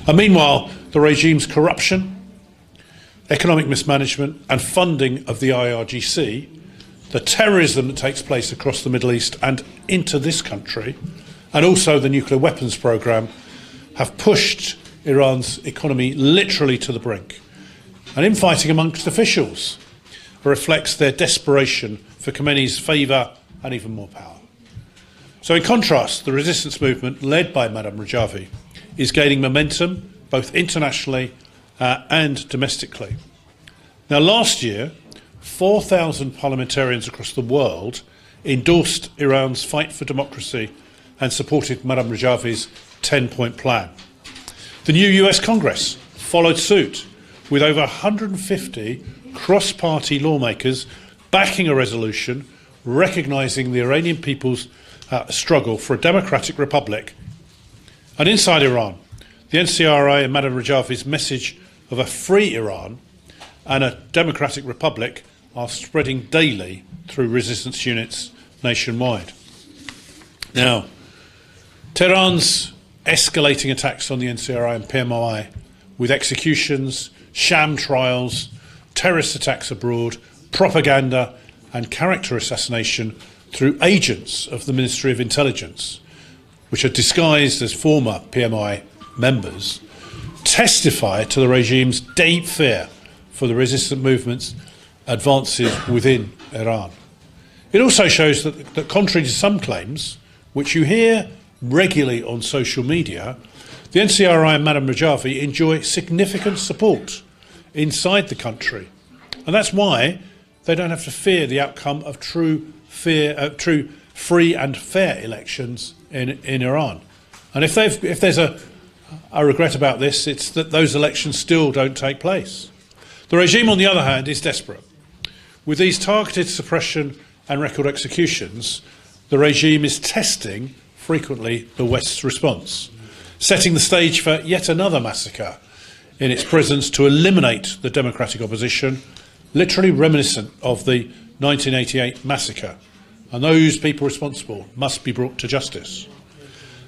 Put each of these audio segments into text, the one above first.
And meanwhile, the regime's corruption, economic mismanagement and funding of the IRGC, the terrorism that takes place across the Middle East and into this country, and also the nuclear weapons programme, have pushed Iran's economy literally to the brink. And infighting amongst officials reflects their desperation for Khomeini's favour and even more power. So in contrast, the resistance movement led by Madame Rajavi is gaining momentum both internationally and domestically. Now, last year, 4,000 parliamentarians across the world endorsed Iran's fight for democracy and supported Madame Rajavi's 10-point plan. The new US Congress followed suit, with over 150 cross-party lawmakers backing a resolution recognising the Iranian people's struggle for a democratic republic. And inside Iran, the NCRI and Madame Rajavi's message of a free Iran and a democratic republic are spreading daily through resistance units nationwide. Now, Tehran's escalating attacks on the NCRI and PMOI, with executions, sham trials, terrorist attacks abroad, propaganda and character assassination through agents of the Ministry of Intelligence, which are disguised as former PMI members, testify to the regime's deep fear for the resistant movement's advances within Iran. It also shows that contrary to some claims, which you hear regularly on social media, the NCRI and Madame Rajavi enjoy significant support inside the country. And that's why they don't have to fear the outcome of true free and fair elections in Iran. And if there's a regret about this, it's that those elections still don't take place. The regime, on the other hand, is desperate. With these targeted suppression and record executions, the regime is testing frequently the West's response, setting the stage for yet another massacre in its prisons to eliminate the democratic opposition, literally reminiscent of the 1988 massacre. And those people responsible must be brought to justice.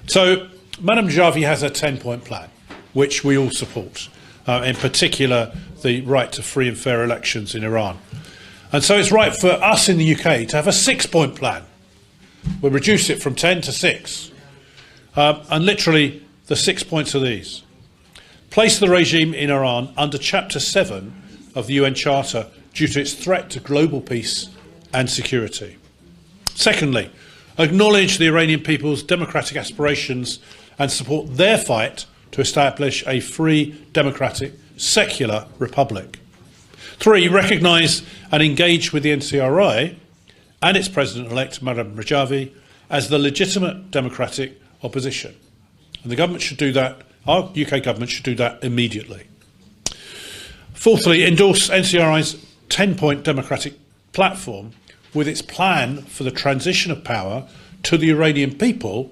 So, Madame Rajavi has a 10-point plan, which we all support, in particular the right to free and fair elections in Iran. And so it's right for us in the UK to have a 6-point plan. We'll reduce it from 10 to 6. And literally, the 6 points are these. Place the regime in Iran under Chapter 7 of the UN Charter due to its threat to global peace and security. Secondly, acknowledge the Iranian people's democratic aspirations and support their fight to establish a free, democratic, secular republic. 3, recognise and engage with the NCRI and its President-elect, Madame Rajavi, as the legitimate democratic opposition. And the government should do that, our UK government should do that immediately. Fourthly, endorse NCRI's 10-point democratic platform with its plan for the transition of power to the Iranian people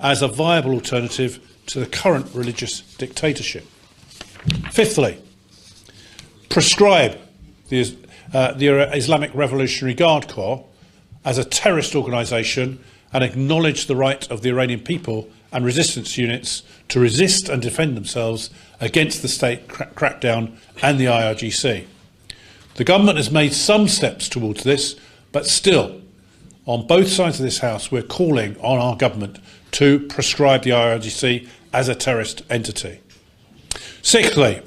as a viable alternative to the current religious dictatorship. Fifthly, proscribe the Islamic Revolutionary Guard Corps as a terrorist organisation and acknowledge the right of the Iranian people and resistance units to resist and defend themselves against the state crackdown and the IRGC. The government has made some steps towards this, but still, on both sides of this House, we're calling on our government to proscribe the IRGC as a terrorist entity. Sixthly,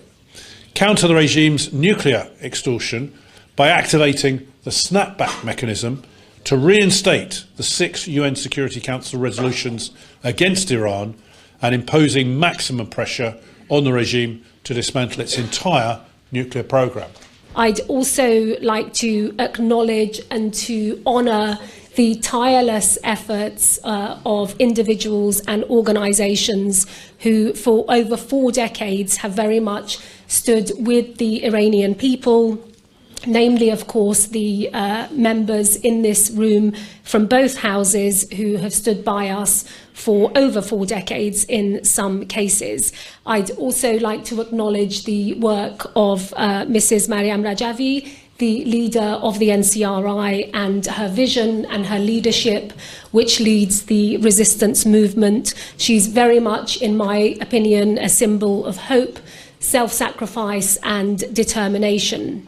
counter the regime's nuclear extortion by activating the snapback mechanism to reinstate the 6 UN Security Council resolutions against Iran and imposing maximum pressure on the regime to dismantle its entire nuclear programme. I'd also like to acknowledge and to honour the tireless efforts of individuals and organisations who for over 4 decades have very much stood with the Iranian people, namely, of course, the members in this room from both houses who have stood by us for over 4 decades in some cases. I'd also like to acknowledge the work of Mrs. Mariam Rajavi, the leader of the NCRI and her vision and her leadership, which leads the resistance movement. She's very much, in my opinion, a symbol of hope, self-sacrifice and determination.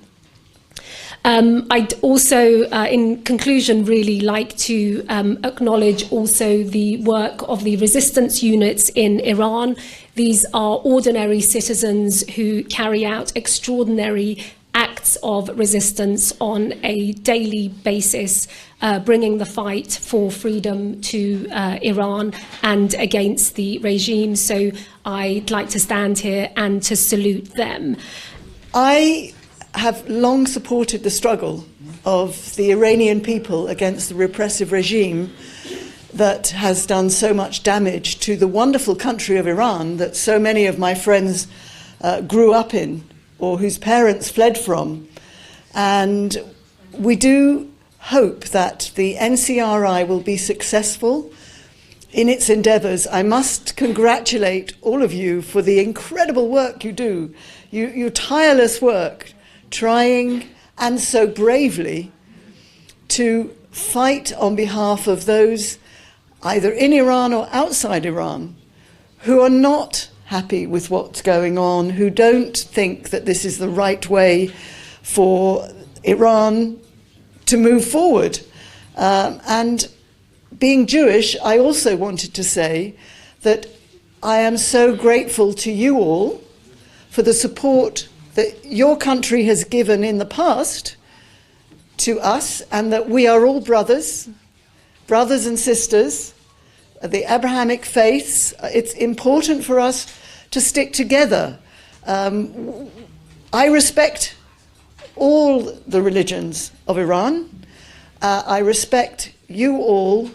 I'd also, in conclusion, really like to acknowledge also the work of the resistance units in Iran. These are ordinary citizens who carry out extraordinary acts of resistance on a daily basis, bringing the fight for freedom to Iran and against the regime. So I'd like to stand here and to salute them. I have long supported the struggle of the Iranian people against the repressive regime that has done so much damage to the wonderful country of Iran that so many of my friends grew up in, or whose parents fled from. And we do hope that the NCRI will be successful in its endeavours. I must congratulate all of you for the incredible work you do, your tireless work, trying and so bravely to fight on behalf of those either in Iran or outside Iran who are not happy with what's going on, who don't think that this is the right way for Iran to move forward. And being Jewish, I also wanted to say that I am so grateful to you all for the support that your country has given in the past to us, and that we are all brothers and sisters, the Abrahamic faiths. It's important for us to stick together. I respect all the religions of Iran. I respect you all,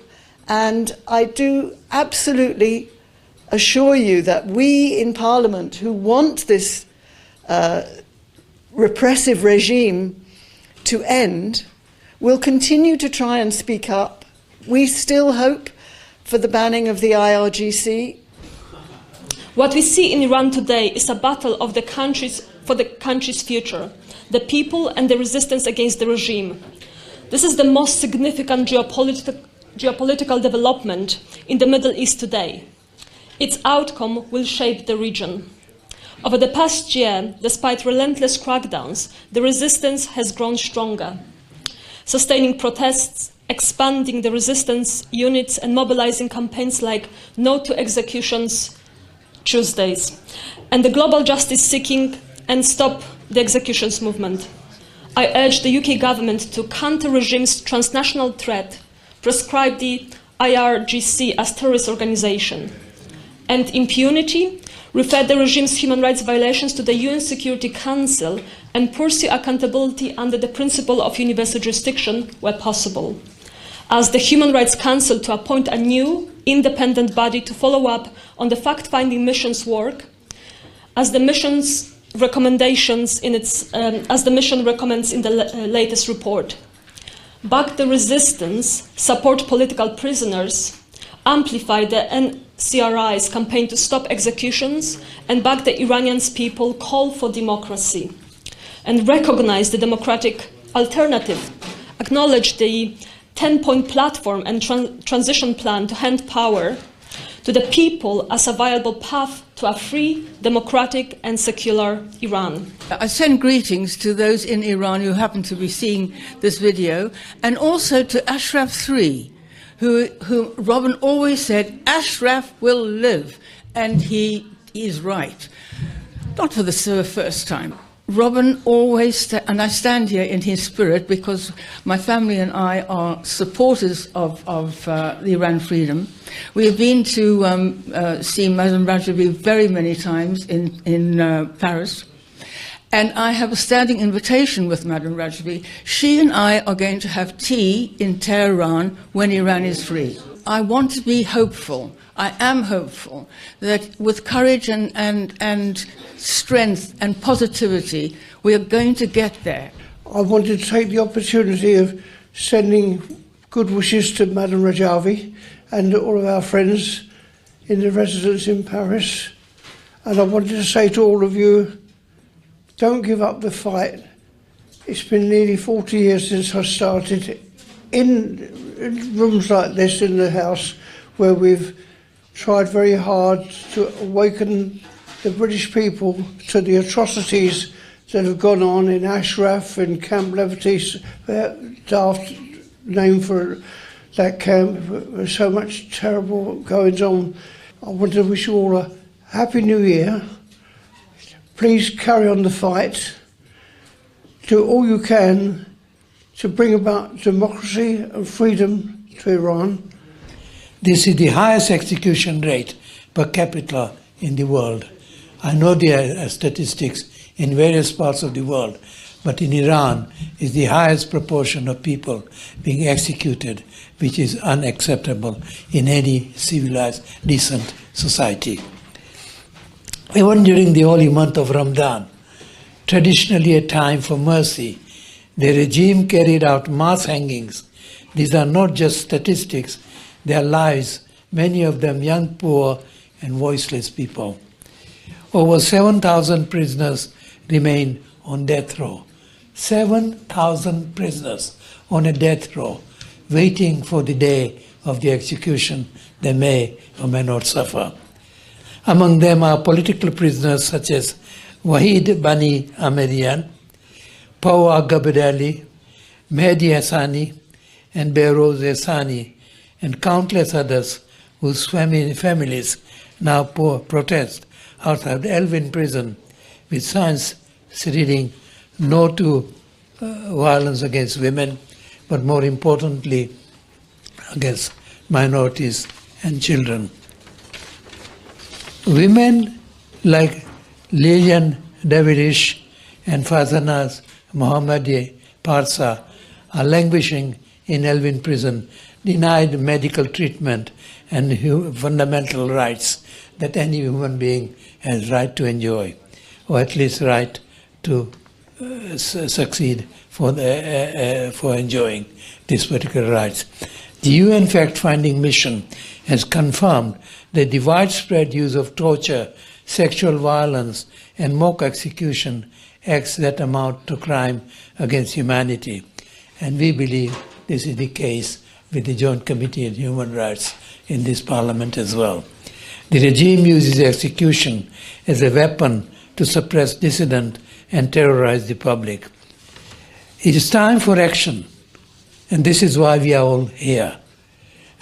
and I do absolutely assure you that we in Parliament who want this repressive regime to end will continue to try and speak up. We still hope for the banning of the IRGC. What we see in Iran today is a battle of for the country's future, the people and the resistance against the regime. This is the most significant geopolitical development in the Middle East today. Its outcome will shape the region. Over the past year, despite relentless crackdowns, the resistance has grown stronger, sustaining protests, expanding the resistance units and mobilizing campaigns like No to Executions Tuesdays, and the global justice seeking and Stop the Executions movement. I urge the UK government to counter regime's transnational threat, prescribe the IRGC as terrorist organization, and impunity, refer the regime's human rights violations to the UN Security Council, and pursue accountability under the principle of universal jurisdiction where possible. Ask the Human Rights Council to appoint a new independent body to follow up on the fact-finding mission's work, as the mission's recommendations as the mission recommends in the latest report. Back the resistance, support political prisoners, amplify the NCRI's campaign to stop executions, and back the Iranian people call for democracy, and recognize the democratic alternative, acknowledge the 10-point platform and transition plan to hand power to the people as a viable path to a free, democratic and secular Iran. I send greetings to those in Iran who happen to be seeing this video, and also to Ashraf III, who Robin always said, Ashraf will live, and he is right. Not for the first time. Robin always, and I stand here in his spirit because my family and I are supporters of the Iran freedom. We have been to see Madame Rajavi very many times in Paris. And I have a standing invitation with Madame Rajavi. She and I are going to have tea in Tehran when Iran is free. I want to be hopeful. I am hopeful that with courage and strength and positivity, we are going to get there. I wanted to take the opportunity of sending good wishes to Madame Rajavi and all of our friends in the residence in Paris. And I wanted to say to all of you, don't give up the fight. It's been nearly 40 years since I started in rooms like this in the House, where we've tried very hard to awaken the British people to the atrocities that have gone on in Ashraf and Camp Liberty, daft name for that camp. There's so much terrible goings on. I want to wish you all a Happy New Year. Please carry on the fight. Do all you can to bring about democracy and freedom to Iran. This is the highest execution rate per capita in the world. I know there are statistics in various parts of the world, but in Iran is the highest proportion of people being executed, which is unacceptable in any civilized, decent society. Even during the holy month of Ramadan, traditionally a time for mercy, the regime carried out mass hangings. These are not just statistics, they are lives, many of them young, poor, and voiceless people. Over 7,000 prisoners remain on death row. 7,000 prisoners on a death row, waiting for the day of the execution they may or may not suffer. Among them are political prisoners such as Wahid Bani Ahmedian, Pawa Gabadali, Mehdi Hassani, and Behrouz Hassani, and countless others whose families now protest outside Elvin prison with signs reading no to violence against women, but more importantly against minorities and children. Women like Lilian Davidish and Fazanaz Mohammadi Parsa are languishing in Elvin prison, denied medical treatment and fundamental rights that any human being has right to enjoy, or at least right to succeed for enjoying these particular rights. The UN fact-finding mission has confirmed that the widespread use of torture, sexual violence, and mock execution acts that amount to crime against humanity. And we believe this is the case with the Joint Committee on Human Rights in this Parliament as well. The regime uses execution as a weapon to suppress dissident and terrorize the public. It is time for action, and this is why we are all here.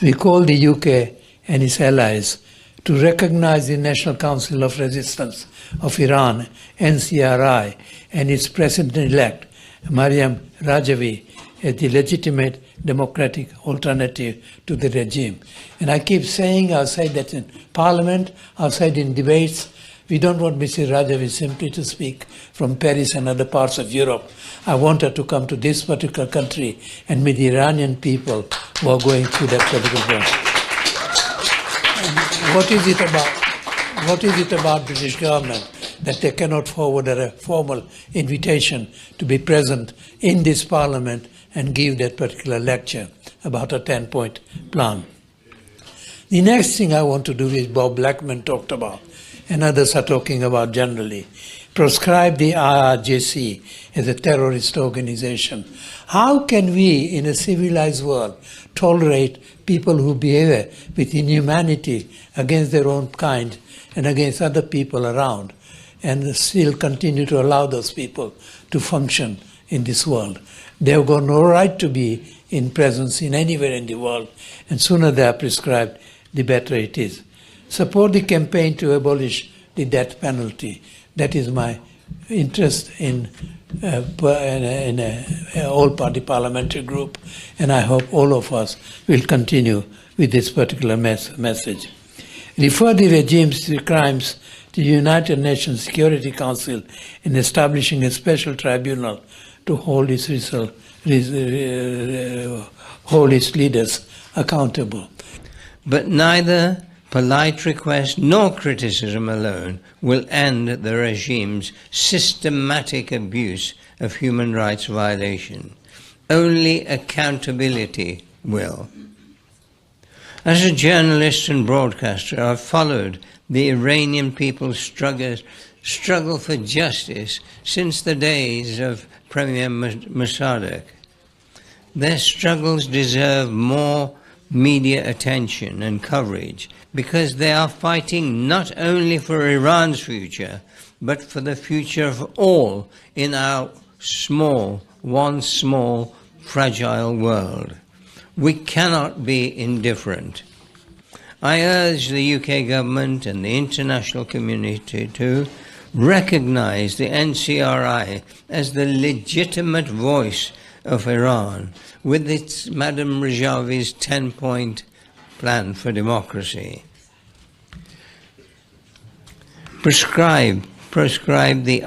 We call the UK and its allies to recognize the National Council of Resistance of Iran, NCRI, and its president-elect, Maryam Rajavi, as the legitimate democratic alternative to the regime. And I keep saying, I've said that in Parliament, I've said in debates, we don't want Mrs. Rajavi simply to speak from Paris and other parts of Europe. I want her to come to this particular country and meet the Iranian people who are going through that particular process. What is it about British government that they cannot forward a formal invitation to be present in this Parliament and give that particular lecture about a 10-point plan? The next thing I want to do is Bob Blackman talked about, and others are talking about generally, proscribe the IRGC as a terrorist organization. How can we, in a civilized world, tolerate people who behave with inhumanity against their own kind and against other people around, and still continue to allow those people to function in this world? They have got no right to be in presence in anywhere in the world, and sooner they are prescribed, the better it is. Support the campaign to abolish the death penalty. That is my interest in an all-party parliamentary group, and I hope all of us will continue with this particular message. Refer the regime's crimes to the United Nations Security Council in establishing a special tribunal to hold its leaders accountable. But neither polite request nor criticism alone will end the regime's systematic abuse of human rights violation. Only accountability will. As a journalist and broadcaster, I've followed the Iranian people's struggle for justice since the days of Premier Mossadegh. Their struggles deserve more media attention and coverage because they are fighting not only for Iran's future, but for the future of all in our small, fragile world. We cannot be indifferent. I urge the UK government and the international community to recognise the NCRI as the legitimate voice of Iran with its Madame Rajavi's 10-point plan for democracy. Prescribe the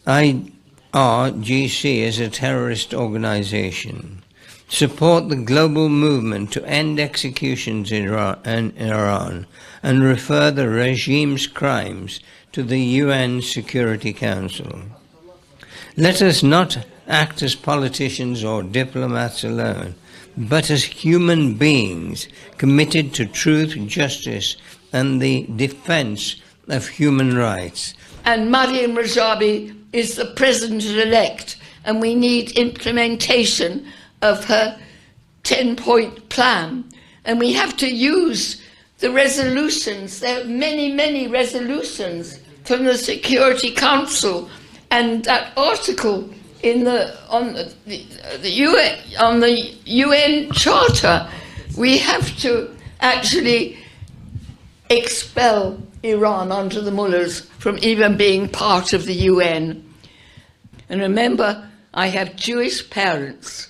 IRGC as a terrorist organization. Support the global movement to end executions in Iran and refer the regime's crimes to the UN Security Council. Let us not act as politicians or diplomats alone, but as human beings committed to truth, justice, and the defense of human rights. And Maryam Rajavi is the president-elect, and we need implementation of her 10-point plan. And we have to use the resolutions. There are many, many resolutions from the Security Council, and that article on the UN Charter. We have to actually expel Iran under the mullahs from even being part of the UN. And remember, I have Jewish parents,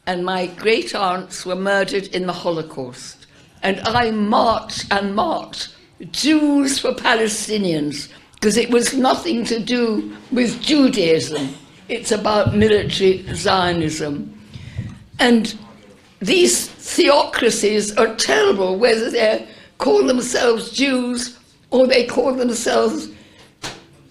and my great aunts were murdered in the Holocaust. And I marched and marched, Jews for Palestinians, because it was nothing to do with Judaism. It's about military Zionism. And these theocracies are terrible, whether they call themselves Jews or they call themselves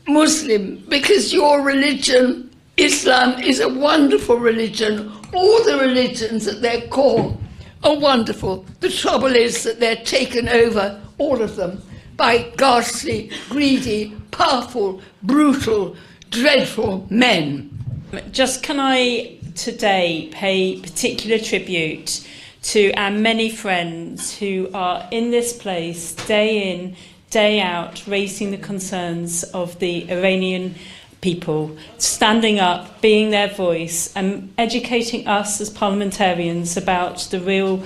Muslim, because your religion, Islam, is a wonderful religion. All the religions that they're called are wonderful. The trouble is that they're taken over, all of them, by ghastly, greedy, powerful, brutal, dreadful men. Just can I today pay particular tribute to our many friends who are in this place day in, day out, raising the concerns of the Iranian people, standing up, being their voice, and educating us as parliamentarians about the real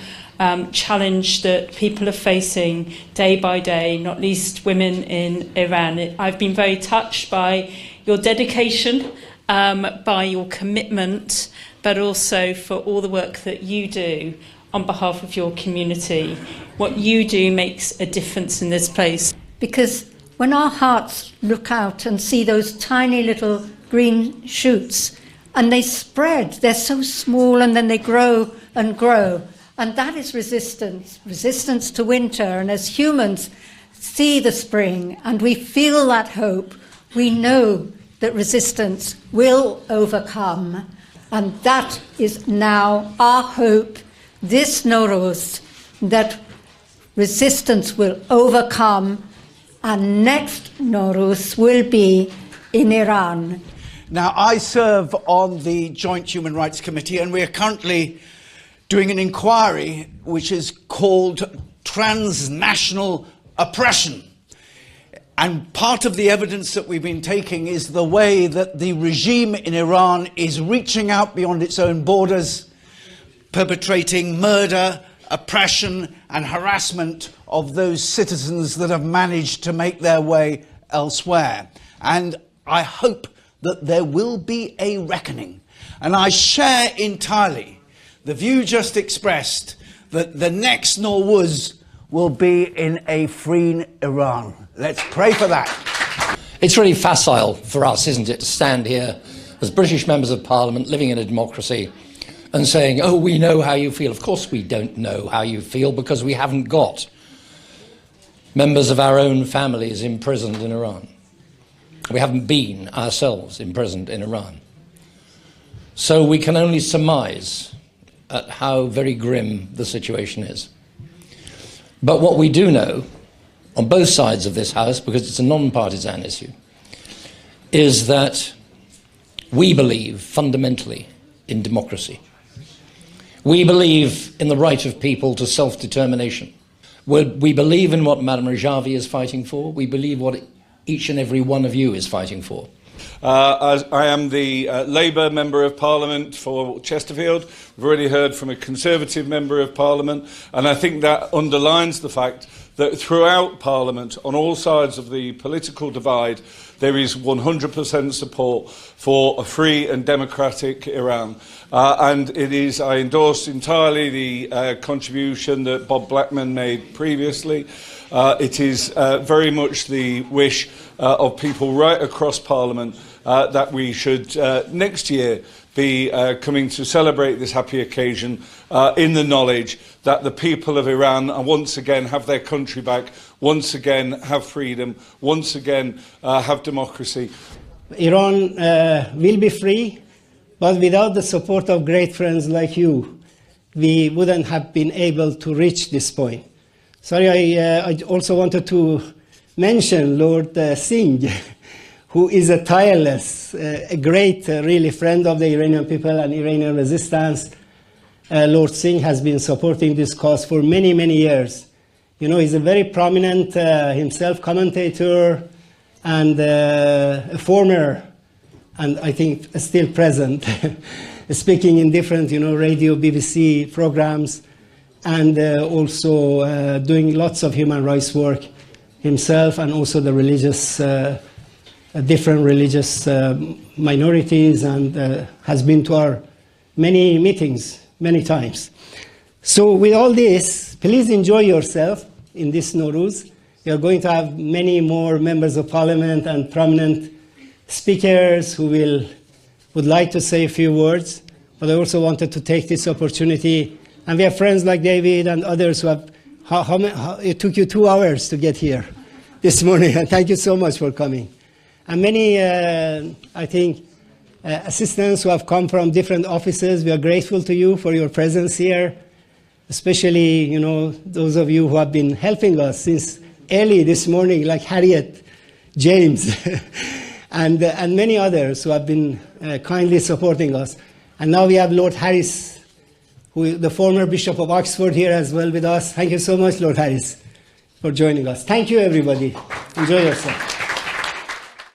challenge that people are facing day by day, not least women in Iran. I've been very touched by your dedication, by your commitment, but also for all the work that you do on behalf of your community. What you do makes a difference in this place. Because when our hearts look out and see those tiny little green shoots, and they spread, they're so small, and then they grow and grow. And that is resistance to winter. And as humans see the spring and we feel that hope, we know that resistance will overcome. And that is now our hope, this Nowruz, that resistance will overcome, and next Nowruz will be in Iran. Now, I serve on the Joint Human Rights Committee, and we are currently doing an inquiry which is called transnational oppression. And part of the evidence that we've been taking is the way that the regime in Iran is reaching out beyond its own borders, perpetrating murder, oppression and harassment of those citizens that have managed to make their way elsewhere. And I hope that there will be a reckoning. And I share entirely the view just expressed that the next Nowruz will be in a free Iran. Let's pray for that. It's really facile for us, isn't it, to stand here as British members of Parliament living in a democracy and saying, oh, we know how you feel. Of course we don't know how you feel, because we haven't got members of our own families imprisoned in Iran. We haven't been ourselves imprisoned in Iran. So we can only surmise at how very grim the situation is. But what we do know, on both sides of this House, because it's a non-partisan issue, is that We believe fundamentally in democracy. We believe in the right of people to self-determination. We believe in what Madame Rajavi is fighting for. We believe what each and every one of you is fighting for. As I am the Labour Member of Parliament for Chesterfield. We've already heard from a Conservative Member of Parliament, and I think that underlines the fact that throughout Parliament, on all sides of the political divide, there is 100% support for a free and democratic Iran. And I endorse entirely the contribution that Bob Blackman made previously. It is very much the wish of people right across Parliament that we should next year be coming to celebrate this happy occasion in the knowledge that the people of Iran once again have their country back, once again have freedom, once again have democracy. Iran will be free, but without the support of great friends like you, we wouldn't have been able to reach this point. Sorry, I also wanted to mention Lord Singh, who is a tireless, a great, really friend of the Iranian people and Iranian resistance. Lord Singh has been supporting this cause for many, many years. You know, he's a very prominent himself commentator and a former, and I think still present, speaking in different, radio, BBC programs, and also doing lots of human rights work himself, and also the religious, different religious minorities, and has been to our many meetings many times. So with all this, please enjoy yourself in this Nowruz. We are going to have many more members of parliament and prominent speakers who would like to say a few words, but I also wanted to take this opportunity, and we have friends like David and others who have, it took you 2 hours to get here this morning, and thank you so much for coming. And many, I think, assistants who have come from different offices. We are grateful to you for your presence here, especially, those of you who have been helping us since early this morning, like Harriet, James, and many others who have been kindly supporting us. And now we have Lord Harris, the former Bishop of Oxford, here as well with us. Thank you so much, Lord Harris, for joining us. Thank you, everybody. Enjoy yourself.